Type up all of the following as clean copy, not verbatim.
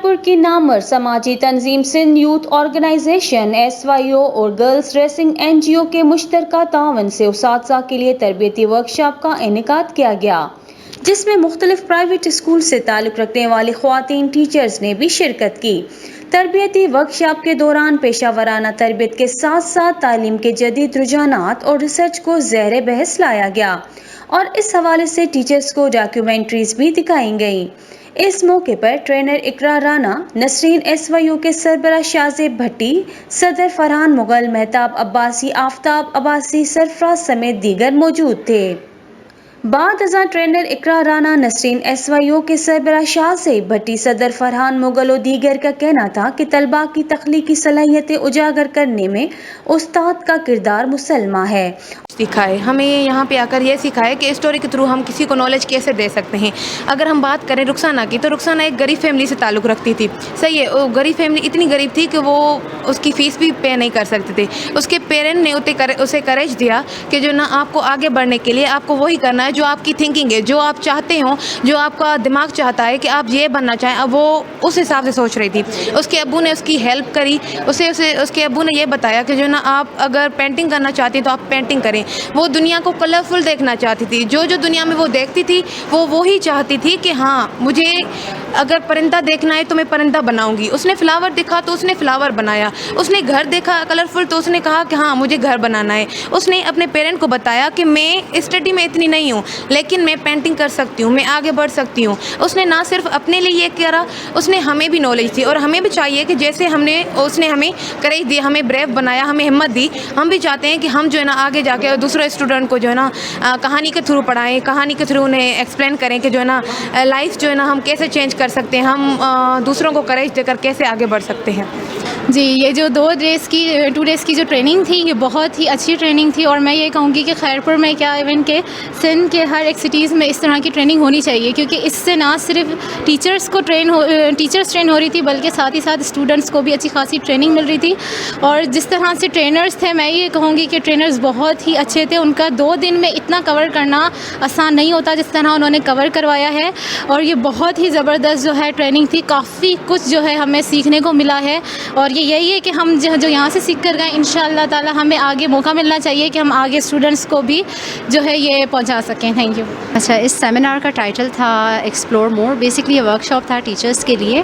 پور کی نامور سماجی تنظیم سندھ یوتھ آرگنائزیشن SYO اور گرلز ریسنگ NGO کے مشترکہ تعاون سے اساتذہ کے لیے تربیتی ورکشاپ کا انعقاد کیا گیا، جس میں مختلف پرائیویٹ اسکول سے تعلق رکھنے والی خواتین ٹیچرز نے بھی شرکت کی۔ تربیتی ورکشاپ کے دوران پیشہ ورانہ تربیت کے ساتھ ساتھ تعلیم کے جدید رجحانات اور ریسرچ کو زیر بحث لایا گیا اور اس حوالے سے ٹیچرز کو ڈاکیومنٹریز بھی دکھائی گئیں۔ اس موقع پر ٹرینر اقرا رانا، نسرین SYO کے سربراہ شازیب بھٹی، صدر فرحان مغل، مہتاب عباسی، آفتاب عباسی، سرفراز سمیت دیگر موجود تھے۔ بعد ازاں ٹرینر اقرا رانا، نسرین SYO کے سربراہ شازیب بھٹی، صدر فرحان مغل و دیگر کا کہنا تھا کہ طلباء کی تخلیقی صلاحیتیں اجاگر کرنے میں استاد کا کردار مسلمہ ہے۔ سکھائے ہمیں یہاں پہ آ کر یہ سکھائے کہ اسٹوری کے تھرو ہم کسی کو نالج کیسے دے سکتے ہیں۔ اگر ہم بات کریں رخسانہ کی، تو رخسانہ ایک غریب فیملی سے تعلق رکھتی تھی، صحیح ہے، وہ غریب فیملی اتنی غریب تھی کہ وہ اس کی فیس بھی پے نہیں کر سکتے تھے۔ اس کے پیرنٹ نے اسے کریج دیا کہ جو نا آپ کو آگے بڑھنے کے لیے آپ کو وہی کرنا ہے جو آپ کی تھنکنگ ہے، جو آپ چاہتے ہوں، جو آپ کا دماغ چاہتا ہے کہ آپ یہ بننا چاہیں، اب وہ اس حساب سے سوچ رہی تھی۔ اس کے ابو نے اس کی ہیلپ کری، اس کے ابو نے یہ بتایا کہ جو نا آپ اگر پینٹنگ کرنا چاہتی ہیں تو آپ پینٹنگ کریں۔ وہ دنیا کو کلرفل دیکھنا چاہتی تھی، جو دنیا میں وہ دیکھتی تھی وہ وہی چاہتی تھی کہ ہاں مجھے اگر پرندہ دیکھنا ہے تو میں پرندہ بناؤں گی۔ اس نے فلاور دیکھا تو اس نے فلاور بنایا، اس نے گھر دیکھا کلرفل تو اس نے کہا کہ ہاں مجھے گھر بنانا ہے۔ اس نے اپنے پیرنٹ کو بتایا کہ میں اسٹڈی میں اتنی نہیں ہوں لیکن میں پینٹنگ کر سکتی ہوں، میں آگے بڑھ سکتی ہوں۔ اس نے نہ صرف اپنے لیے یہ کرا، اس نے ہمیں بھی نالج دی، اور ہمیں بھی چاہیے کہ جیسے اس نے ہمیں کریج دی، ہمیں بریو بنایا، ہمیں ہمت دی، ہم بھی چاہتے ہیں کہ ہم جو ہے نا آگے جا کے دوسرے اسٹوڈنٹ کو جو ہے نا کہانی کے تھرو پڑھائیں، کہانی کے تھرو انہیں ایکسپلین کریں کہ جو ہے نا لائف جو ہے نا ہم کیسے چینج کر سکتے ہیں، ہم دوسروں کو کریج دے کر کیسے آگے بڑھ سکتے ہیں۔ جی، یہ جو 2 ڈیز کی جو ٹریننگ تھی، یہ بہت ہی اچھی ٹریننگ تھی، اور میں یہ کہوں گی کہ خیرپور میں کیا ایون کہ سندھ کے ہر ایک سٹیز میں اس طرح کی ٹریننگ ہونی چاہیے، کیونکہ اس سے نہ صرف ٹیچرز ٹرین ہو رہی تھی بلکہ ساتھ ہی ساتھ اسٹوڈنٹس کو بھی اچھی خاصی ٹریننگ مل رہی تھی۔ اور جس طرح سے ٹرینرز تھے، میں یہ کہوں گی کہ ٹرینرز بہت ہی اچھے تھے، ان کا 2 دن میں اتنا کور کرنا آسان نہیں ہوتا جس طرح انہوں نے کور کروایا ہے، اور یہ بہت ہی زبردست جو ہے ٹریننگ تھی، کافی کچھ جو ہے ہمیں سیکھنے کو ملا ہے، اور یہی ہے کہ ہم جو یہاں سے سیکھ کر گئے، انشاءاللہ تعالی ہمیں آگے موقع ملنا چاہیے کہ ہم آگے اسٹوڈنٹس کو بھی جو ہے یہ پہنچا سکیں۔ Thank you. اچھا، اس سیمینار کا ٹائٹل تھا ایکسپلور مور۔ بیسکلی یہ ورک شاپ تھا ٹیچرس کے لیے۔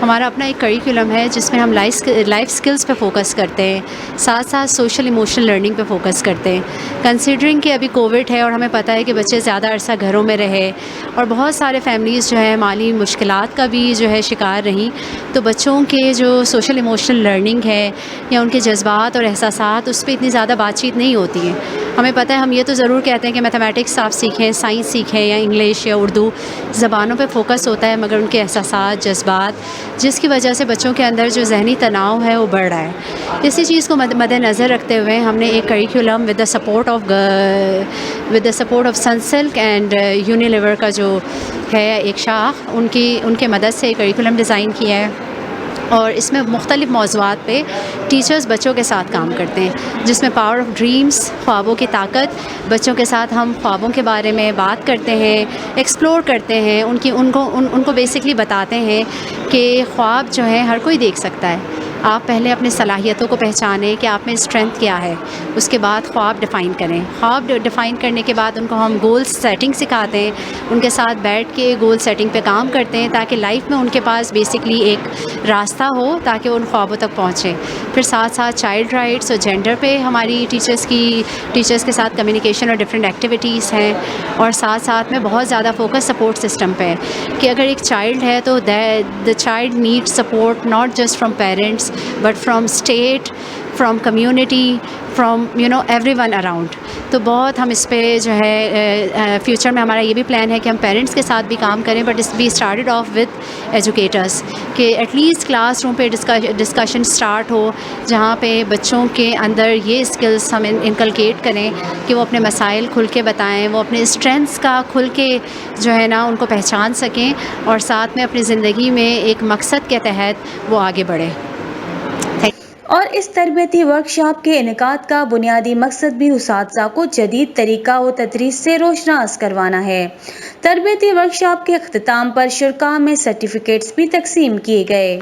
ہمارا اپنا ایک کریکولم ہے جس میں ہم لائف اسکلس پہ فوکس کرتے ہیں، ساتھ ساتھ سوشل ایموشنل لرننگ پہ فوکس کرتے ہیں، کنسیڈرنگ کہ ابھی کووڈ ہے اور ہمیں پتہ ہے کہ بچے زیادہ عرصہ گھروں میں رہے اور بہت سارے فیملیز جو ہے مالی مشکلات کا بھی جو ہے شکار رہیں، تو بچوں کے جو سوشل ایموشنل لرننگ ہے یا ان کے جذبات اور احساسات، اس پہ اتنی زیادہ بات چیت نہیں ہوتی ہے۔ ہمیں پتہ ہے، ہم یہ تو ضرور کہتے ہیں کہ میتھمیٹکس آپ سیکھیں، سائنس سیکھیں یا انگلش یا اردو، زبانوں پہ فوکس ہوتا ہے، مگر ان کے احساسات، جذبات، جس کی وجہ سے بچوں کے اندر جو ذہنی تناؤ ہے وہ بڑھ رہا ہے۔ اسی چیز کو مد نظر رکھتے ہوئے ہم نے ایک curriculum with the support of Sunsilk and Unilever کا جو ہے ایک شاخ، ان کے مدد سے ایک کریکولم ڈیزائن کیا ہے، اور اس میں مختلف موضوعات پہ ٹیچرز بچوں کے ساتھ کام کرتے ہیں، جس میں پاور آف ڈریمز، خوابوں کی طاقت، بچوں کے ساتھ ہم خوابوں کے بارے میں بات کرتے ہیں، ایکسپلور کرتے ہیں، ان کو بیسکلی بتاتے ہیں کہ خواب جو ہے ہر کوئی دیکھ سکتا ہے۔ آپ پہلے اپنے صلاحیتوں کو پہچانیں کہ آپ میں اسٹرینتھ کیا ہے، اس کے بعد خواب ڈیفائن کریں۔ خواب ڈیفائن کرنے کے بعد ان کو ہم گول سیٹنگ سکھاتے ہیں، ان کے ساتھ بیٹھ کے گول سیٹنگ پہ کام کرتے ہیں تاکہ لائف میں ان کے پاس بیسکلی ایک راستہ ہو تاکہ وہ ان خوابوں تک پہنچیں۔ پھر ساتھ ساتھ چائلڈ رائٹس اور جینڈر پہ ہماری ٹیچرس کے ساتھ کمیونیکیشن اور ڈفرینٹ ایکٹیویٹیز ہیں، اور ساتھ ساتھ میں بہت زیادہ فوکس سپورٹ سسٹم پہ ہے کہ اگر ایک چائلڈ ہے تو the child need support not just from parents but from state, from community, from everyone around۔ تو بہت ہم اس پہ جو ہے فیوچر میں ہمارا یہ بھی پلان ہے کہ ہم پیرنٹس کے ساتھ بھی کام کریں، but we started off with educators, کہ ایٹ لیسٹ کلاس روم پہ ڈسکشن اسٹارٹ ہو جہاں پہ بچوں کے اندر یہ اسکلس ہم انکلکیٹ کریں کہ وہ اپنے مسائل کھل کے بتائیں، وہ اپنے اسٹرینتھس کا کھل کے جو ہے نا ان کو پہچان سکیں، اور ساتھ میں اپنی زندگی میں ایک مقصد کے تحت وہ آگے بڑھیں۔ اور اس تربیتی ورکشاپ کے انعقاد کا بنیادی مقصد بھی اساتذہ کو جدید طریقہ و تدریس سے روشناس کروانا ہے۔ تربیتی ورکشاپ کے اختتام پر شرکاء میں سرٹیفکیٹس بھی تقسیم کیے گئے۔